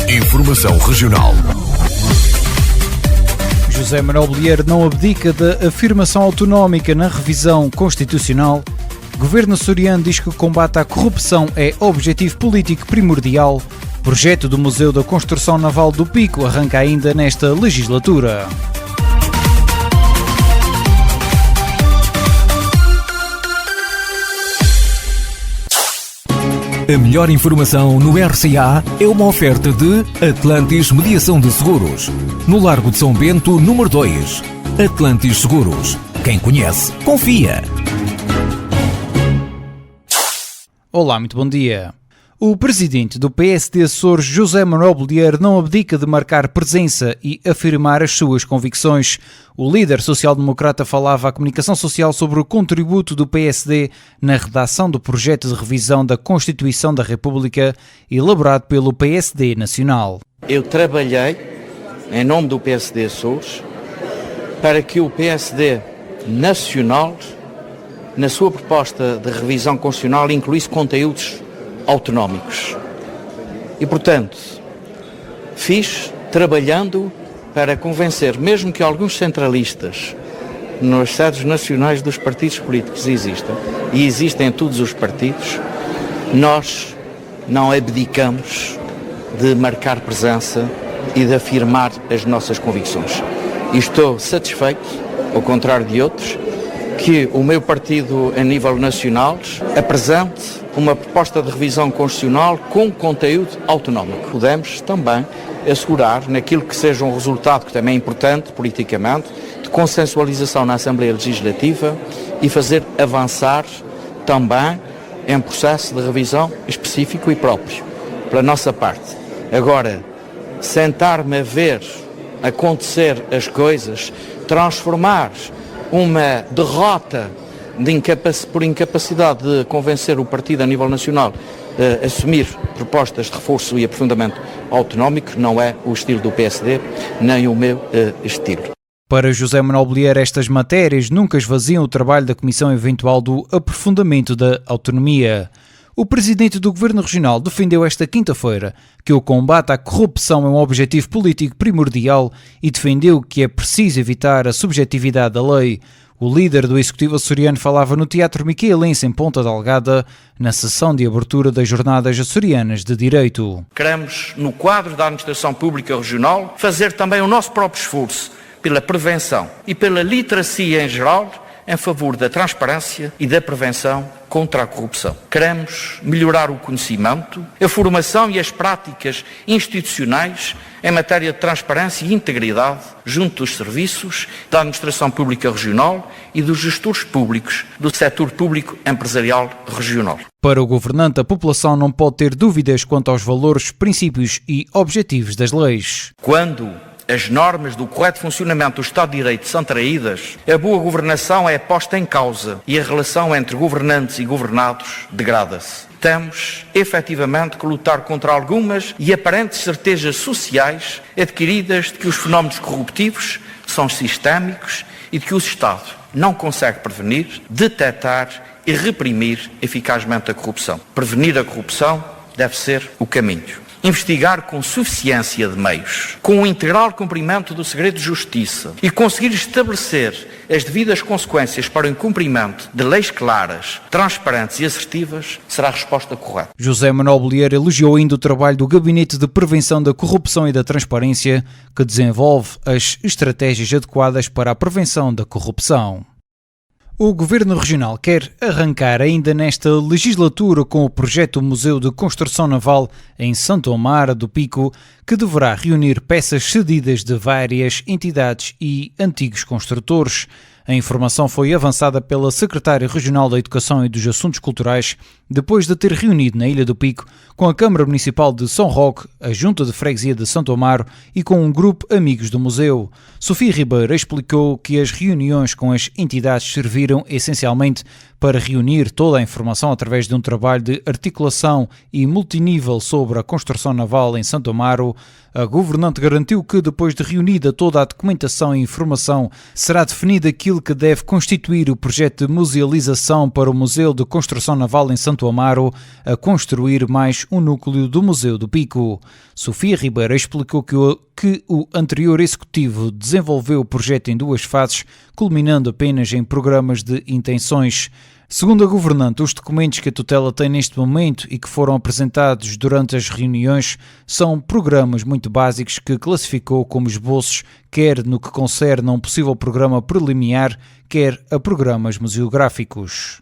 Informação regional. José Manuel Bolieiro não abdica da afirmação autonómica na revisão constitucional. Governo açoriano diz que o combate à corrupção é objetivo político primordial. Projeto do Museu da Construção Naval do Pico arranca ainda nesta legislatura. A melhor informação no RCA é uma oferta de Atlantis Mediação de Seguros. No Largo de São Bento, número 2. Atlantis Seguros. Quem conhece, confia. Olá, muito bom dia. O presidente do PSD Açores, José Manuel Bolieiro, não abdica de marcar presença e afirmar as suas convicções. O líder social-democrata falava à comunicação social sobre o contributo do PSD na redação do projeto de revisão da Constituição da República, elaborado pelo PSD Nacional. Eu trabalhei, em nome do PSD Açores, para que o PSD Nacional, na sua proposta de revisão constitucional, incluísse conteúdos autonómicos. E, portanto, fiz trabalhando para convencer, mesmo que alguns centralistas nos sedes nacionais dos partidos políticos existam, e existem em todos os partidos, nós não abdicamos de marcar presença e de afirmar as nossas convicções. E estou satisfeito, ao contrário de outros, que o meu partido a nível nacional apresente uma proposta de revisão constitucional com conteúdo autonómico. Podemos também assegurar, naquilo que seja um resultado que também é importante politicamente, de consensualização na Assembleia Legislativa e fazer avançar também em processo de revisão específico e próprio, pela nossa parte. Agora, sentar-me a ver acontecer as coisas, transformar uma derrota por incapacidade de convencer o partido a nível nacional a assumir propostas de reforço e aprofundamento autonómico, não é o estilo do PSD, nem o meu estilo. Para José Manuel Bolieiro, estas matérias nunca esvaziam o trabalho da Comissão Eventual do Aprofundamento da Autonomia. O presidente do Governo Regional defendeu esta quinta-feira que o combate à corrupção é um objetivo político primordial e defendeu que é preciso evitar a subjetividade da lei. O líder do Executivo açoriano falava no Teatro Miquelense, em Ponta Delgada, na sessão de abertura das Jornadas Açorianas de Direito. Queremos, no quadro da Administração Pública Regional, fazer também o nosso próprio esforço pela prevenção e pela literacia em geral, em favor da transparência e da prevenção contra a corrupção. Queremos melhorar o conhecimento, a formação e as práticas institucionais em matéria de transparência e integridade junto dos serviços da Administração Pública Regional e dos gestores públicos do setor público empresarial regional. Para o governante, a população não pode ter dúvidas quanto aos valores, princípios e objetivos das leis. Quando as normas do correto funcionamento do Estado de Direito são traídas, a boa governação é posta em causa e a relação entre governantes e governados degrada-se. Temos, efetivamente, que lutar contra algumas e aparentes certezas sociais adquiridas de que os fenómenos corruptivos são sistémicos e de que o Estado não consegue prevenir, detectar e reprimir eficazmente a corrupção. Prevenir a corrupção deve ser o caminho. Investigar com suficiência de meios, com o integral cumprimento do segredo de justiça e conseguir estabelecer as devidas consequências para o incumprimento de leis claras, transparentes e assertivas será a resposta correta. José Manuel Bolieiro elogiou ainda o trabalho do Gabinete de Prevenção da Corrupção e da Transparência, que desenvolve as estratégias adequadas para a prevenção da corrupção. O Governo Regional quer arrancar ainda nesta legislatura com o projeto Museu de Construção Naval em Santo Amaro do Pico, que deverá reunir peças cedidas de várias entidades e antigos construtores. A informação foi avançada pela Secretária Regional da Educação e dos Assuntos Culturais, depois de ter reunido na Ilha do Pico com a Câmara Municipal de São Roque, a Junta de Freguesia de Santo Amaro e com um grupo amigos do museu. Sofia Ribeiro explicou que as reuniões com as entidades serviram essencialmente para reunir toda a informação através de um trabalho de articulação e multinível sobre a construção naval em Santo Amaro, a governante garantiu que, depois de reunida toda a documentação e informação, será definido aquilo que deve constituir o projeto de musealização para o Museu de Construção Naval em Santo Amaro, a construir mais um núcleo do Museu do Pico. Sofia Ribeiro explicou que o anterior executivo desenvolveu o projeto em 2 fases, culminando apenas em programas de intenções. Segundo a governante, os documentos que a tutela tem neste momento e que foram apresentados durante as reuniões são programas muito básicos que classificou como esboços, quer no que concerne a um possível programa preliminar, quer a programas museográficos.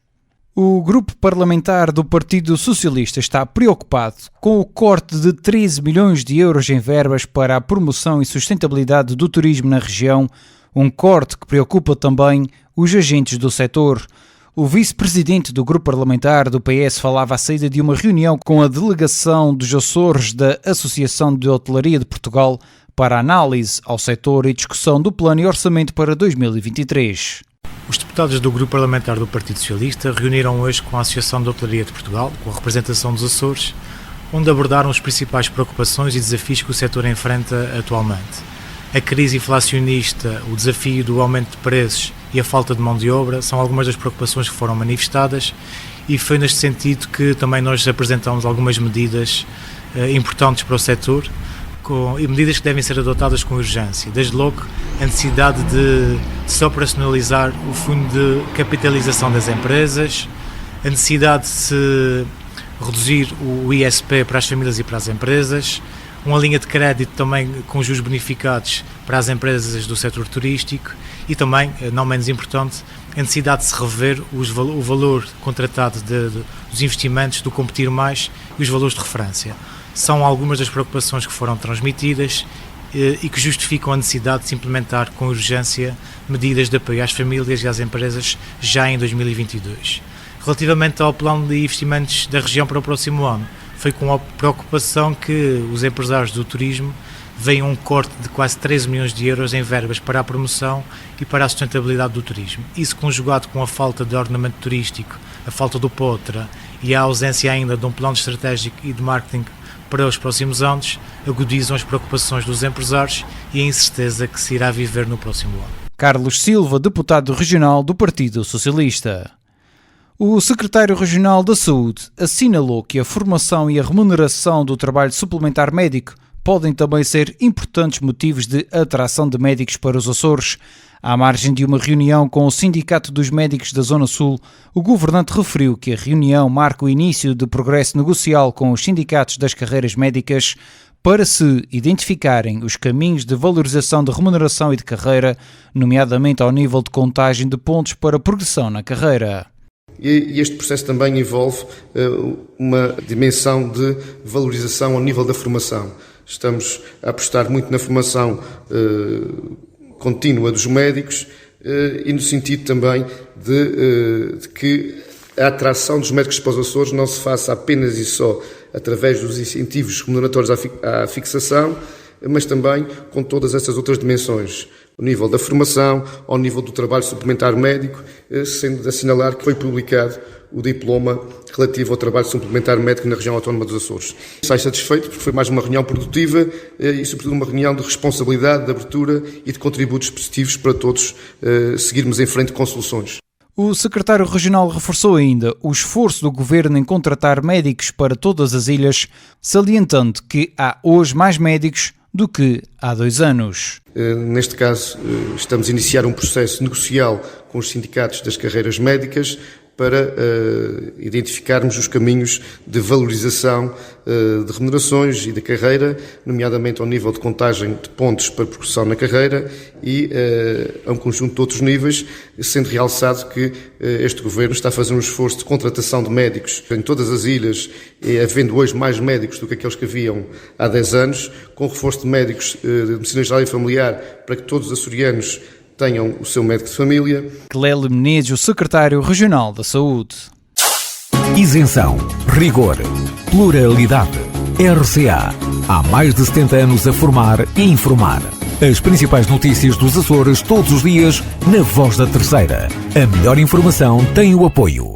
O grupo parlamentar do Partido Socialista está preocupado com o corte de 13 milhões de euros em verbas para a promoção e sustentabilidade do turismo na região, um corte que preocupa também os agentes do setor. O vice-presidente do grupo parlamentar do PS falava à saída de uma reunião com a delegação dos Açores da Associação de Hotelaria de Portugal para análise ao setor e discussão do plano e orçamento para 2023. Os deputados do grupo parlamentar do Partido Socialista reuniram hoje com a Associação de Hotelaria de Portugal, com a representação dos Açores, onde abordaram as principais preocupações e desafios que o setor enfrenta atualmente. A crise inflacionista, o desafio do aumento de preços e a falta de mão de obra são algumas das preocupações que foram manifestadas e foi neste sentido que também nós apresentamos algumas medidas importantes para o setor e medidas que devem ser adotadas com urgência. Desde logo, a necessidade de se operacionalizar o fundo de capitalização das empresas, a necessidade de se reduzir o ISP para as famílias e para as empresas, uma linha de crédito também com juros bonificados para as empresas do setor turístico e também, não menos importante, a necessidade de se rever o valor contratado dos investimentos do Competir Mais e os valores de referência. São algumas das preocupações que foram transmitidas e que justificam a necessidade de se implementar com urgência medidas de apoio às famílias e às empresas já em 2022. Relativamente ao plano de investimentos da região para o próximo ano, foi com a preocupação que os empresários do turismo veem um corte de quase 13 milhões de euros em verbas para a promoção e para a sustentabilidade do turismo. Isso conjugado com a falta de ordenamento turístico, a falta do POTRA e a ausência ainda de um plano estratégico e de marketing para os próximos anos, agudizam as preocupações dos empresários e a incerteza que se irá viver no próximo ano. Carlos Silva, deputado regional do Partido Socialista. O secretário regional da Saúde assinalou que a formação e a remuneração do trabalho suplementar médico podem também ser importantes motivos de atração de médicos para os Açores. À margem de uma reunião com o Sindicato dos Médicos da Zona Sul, o governante referiu que a reunião marca o início de progresso negocial com os sindicatos das carreiras médicas para se identificarem os caminhos de valorização de remuneração e de carreira, nomeadamente ao nível de contagem de pontos para progressão na carreira. E este processo também envolve uma dimensão de valorização ao nível da formação. Estamos a apostar muito na formação contínua dos médicos e no sentido também de que a atração dos médicos para os Açores não se faça apenas e só através dos incentivos remuneratórios à fixação, mas também com todas essas outras dimensões. Ao nível da formação, ao nível do trabalho suplementar médico, sendo de assinalar que foi publicado o diploma relativo ao trabalho suplementar médico na região autónoma dos Açores. Estou satisfeito porque foi mais uma reunião produtiva e, sobretudo, uma reunião de responsabilidade, de abertura e de contributos positivos para todos seguirmos em frente com soluções. O secretário regional reforçou ainda o esforço do governo em contratar médicos para todas as ilhas, salientando que há hoje mais médicos do que há 2 anos. Neste caso, estamos a iniciar um processo negocial com os sindicatos das carreiras médicas para identificarmos os caminhos de valorização de remunerações e da carreira, nomeadamente ao nível de contagem de pontos para progressão na carreira e a um conjunto de outros níveis, sendo realçado que este Governo está a fazer um esforço de contratação de médicos em todas as ilhas, havendo hoje mais médicos do que aqueles que haviam há 10 anos, com reforço de médicos de medicina geral e familiar para que todos os açorianos tenham o seu médico de família. Clélia Menezes, o secretário regional da Saúde. Isenção, rigor, pluralidade. RCA. Há mais de 70 anos a formar e informar. As principais notícias dos Açores todos os dias na Voz da Terceira. A melhor informação tem o apoio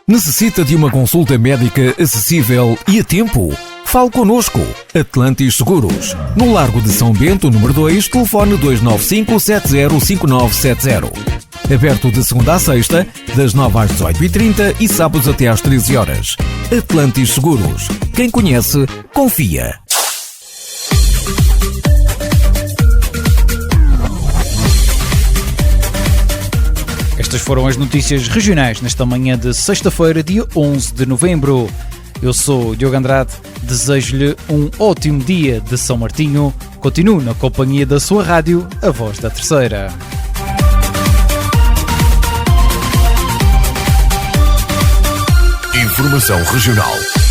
Necessita de uma consulta médica acessível e a tempo? Fale connosco. Atlantis Seguros. No Largo de São Bento, número 2, telefone 295-705970. Aberto de segunda a sexta, das 9 às 18h30 e sábados até às 13 horas. Atlantis Seguros. Quem conhece, confia. Estas foram as notícias regionais nesta manhã de sexta-feira, dia 11 de novembro. Eu sou o Diogo Andrade, desejo-lhe um ótimo dia de São Martinho. Continue na companhia da sua rádio, a Voz da Terceira. Informação regional.